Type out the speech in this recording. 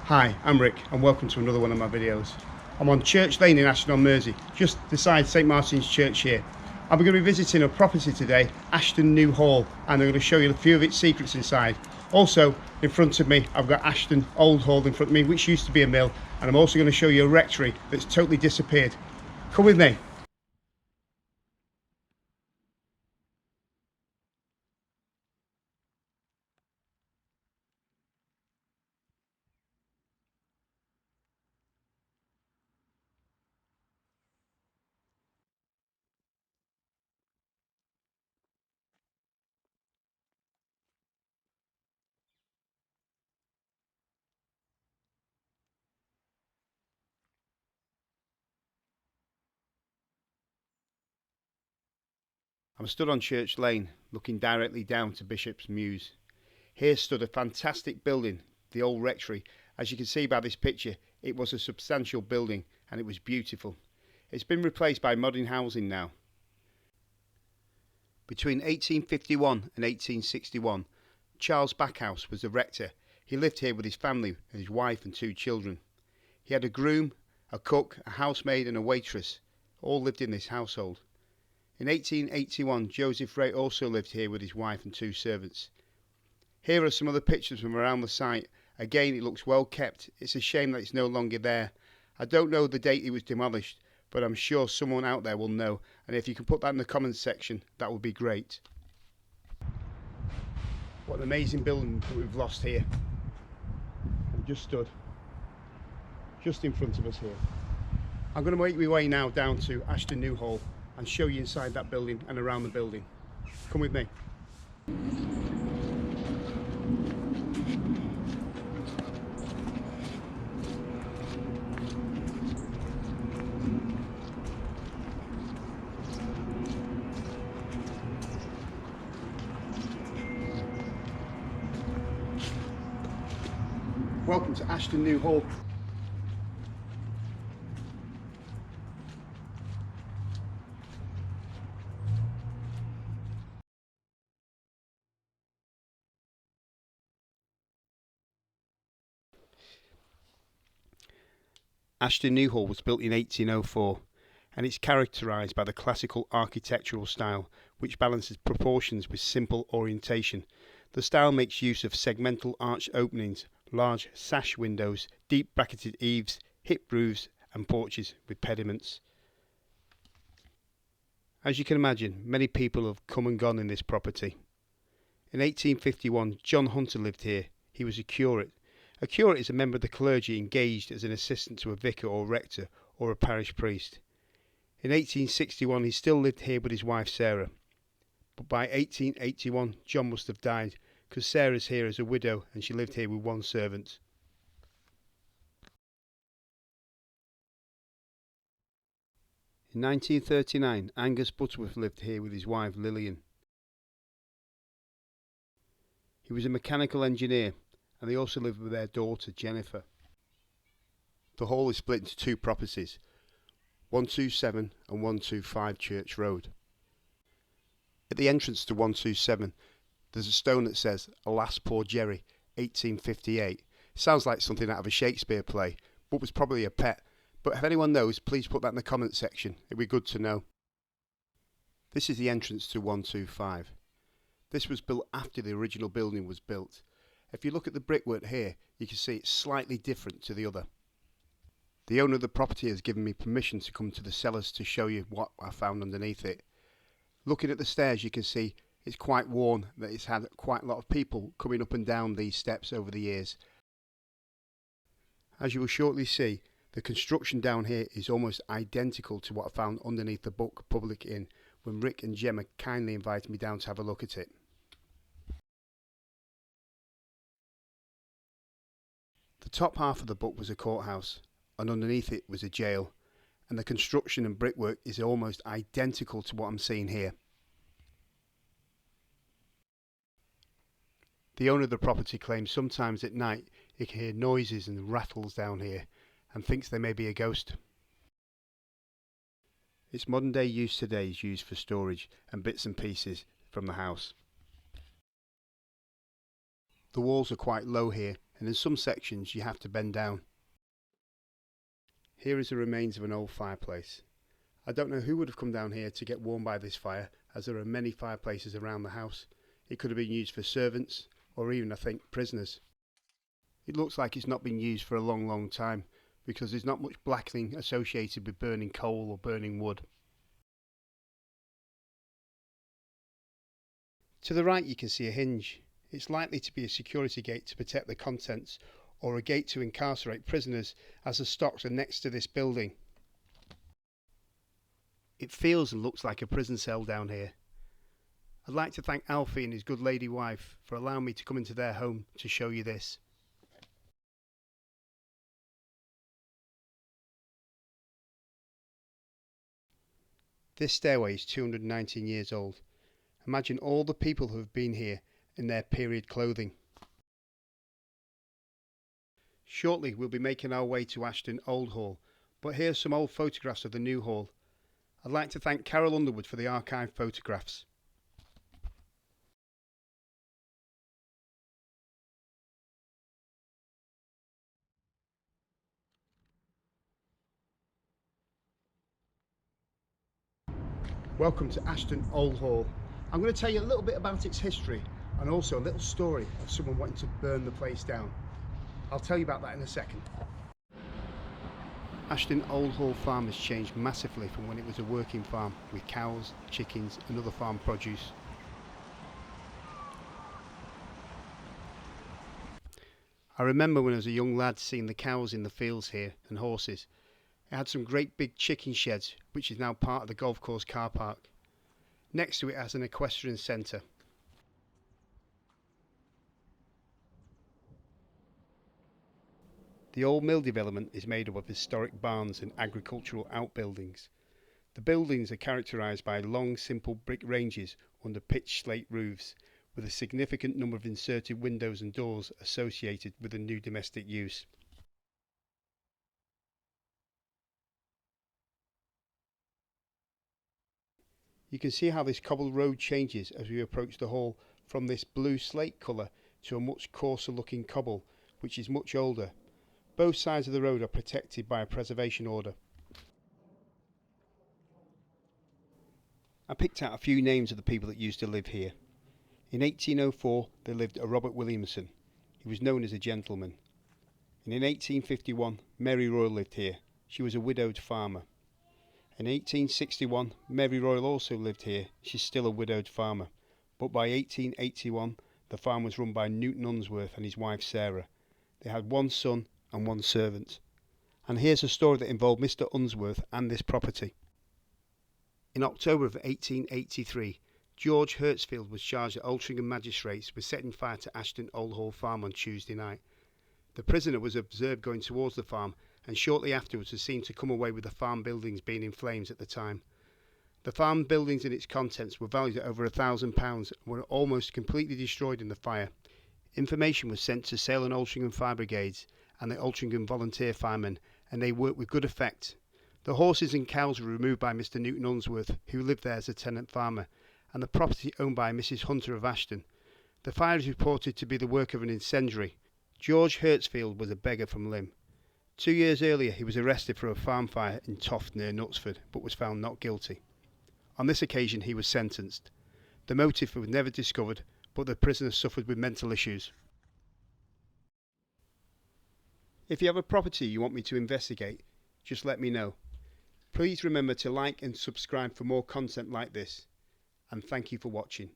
Hi, I'm Rick and welcome to another one of my videos. I'm on Church Lane in Ashton on Mersey, just beside St Martin's Church here. I'm going to be visiting a property today, Ashton New Hall, and I'm going to show you a few of its secrets inside. Also, in front of me, I've got Ashton Old Hall in front of me, which used to be a mill, and I'm also going to show you a rectory that's totally disappeared. Come with me. I'm stood on Church Lane, looking directly down to Bishop's Mews. Here stood a fantastic building, the old rectory. As you can see by this picture, it was a substantial building and it was beautiful. It's been replaced by modern housing now. Between 1851 and 1861, Charles Backhouse was the rector. He lived here with his family and his wife and 2 children. He had a groom, a cook, a housemaid and a waitress. All lived in this household. In 1881, Joseph Ray also lived here with his wife and 2 servants. Here are some other pictures from around the site. Again, it looks well kept. It's a shame that it's no longer there. I don't know the date it was demolished, but I'm sure someone out there will know, and if you can put that in the comments section, that would be great. What an amazing building that we've lost here. I'm just stood just in front of us here. I'm going to make my way now down to Ashton New Hall and show you inside that building and around the building. Come with me. Welcome to Ashton New Hall. Ashton New Hall was built in 1804 and it's characterised by the classical architectural style which balances proportions with simple orientation. The style makes use of segmental arch openings, large sash windows, deep bracketed eaves, hip roofs and porches with pediments. As you can imagine, many people have come and gone in this property. In 1851, John Hunter lived here. He was a curate. A curate is a member of the clergy engaged as an assistant to a vicar or rector or a parish priest. In 1861 he still lived here with his wife Sarah, but by 1881 John must have died because Sarah's here as a widow and she lived here with 1 servant. In 1939 Angus Butterworth lived here with his wife Lillian. He was a mechanical engineer and they also lived with their daughter Jennifer. The hall is split into 2 properties, 127 and 125 Church Road. At the entrance to 127 there's a stone that says, "Alas poor Jerry, 1858. Sounds like something out of a Shakespeare play, but was probably a pet. But if anyone knows, please put that in the comments section, it'd be good to know. This is the entrance to 125. This was built after the original building was built. If you look at the brickwork here, you can see it's slightly different to the other. The owner of the property has given me permission to come to the cellars to show you what I found underneath it. Looking at the stairs you can see it's quite worn, that it's had quite a lot of people coming up and down these steps over the years. As you will shortly see, the construction down here is almost identical to what I found underneath the book Public Inn when Rick and Gemma kindly invited me down to have a look at it. The top half of the book was a courthouse and underneath it was a jail, and the construction and brickwork is almost identical to what I'm seeing here. The owner of the property claims sometimes at night he can hear noises and rattles down here and thinks there may be a ghost. Its modern day use today is used for storage and bits and pieces from the house. The walls are quite low here and in some sections you have to bend down. Here is the remains of an old fireplace. I don't know who would have come down here to get warm by this fire, as there are many fireplaces around the house. It could have been used for servants, or even, I think, prisoners. It looks like it's not been used for a long time, because there's not much blackening associated with burning coal or burning wood. To the right you can see a hinge. It's likely to be a security gate to protect the contents, or a gate to incarcerate prisoners, as the stocks are next to this building. It feels and looks like a prison cell down here. I'd like to thank Alfie and his good lady wife for allowing me to come into their home to show you this. This stairway is 219 years old. Imagine all the people who have been here in their period clothing. Shortly we'll be making our way to Ashton Old Hall, but here's some old photographs of the new hall. I'd like to thank Carol Underwood for the archived photographs. Welcome to Ashton Old Hall. I'm going to tell you a little bit about its history and also a little story of someone wanting to burn the place down. I'll tell you about that in a second. Ashton Old Hall Farm has changed massively from when it was a working farm with cows, chickens and other farm produce. I remember when I was a young lad seeing the cows in the fields here and horses. It had some great big chicken sheds, which is now part of the golf course car park. Next to it has an equestrian centre. The old mill development is made up of historic barns and agricultural outbuildings. The buildings are characterised by long simple brick ranges under pitched slate roofs, with a significant number of inserted windows and doors associated with the new domestic use. You can see how this cobbled road changes as we approach the hall from this blue slate colour to a much coarser looking cobble, which is much older. Both sides of the road are protected by a preservation order. I picked out a few names of the people that used to live here. In 1804 there lived a Robert Williamson. He was known as a gentleman. And in 1851 Mary Royal lived here. She was a widowed farmer. In 1861 Mary Royal also lived here. She's still a widowed farmer. But by 1881 the farm was run by Newton Unsworth and his wife Sarah. They had one son and one servant. And here's a story that involved Mr. Unsworth and this property. In October of 1883, George Hertzfield was charged at Altrincham magistrates with setting fire to Ashton Old Hall Farm on Tuesday night. The prisoner was observed going towards the farm and shortly afterwards was seen to come away with the farm buildings being in flames at the time. The farm buildings and its contents were valued at over £1,000 and were almost completely destroyed in the fire. Information was sent to Sale and Altrincham fire brigades and the Altrincham volunteer firemen, and they worked with good effect. The horses and cows were removed by Mr. Newton Unsworth, who lived there as a tenant farmer, and the property owned by Mrs. Hunter of Ashton. The fire is reported to be the work of an incendiary. George Hertzfield was a beggar from Lymm. 2 years earlier he was arrested for a farm fire in Toft near Knutsford, but was found not guilty. On this occasion he was sentenced. The motive was never discovered, but the prisoner suffered with mental issues. If you have a property you want me to investigate, just let me know. Please remember to like and subscribe for more content like this, and thank you for watching.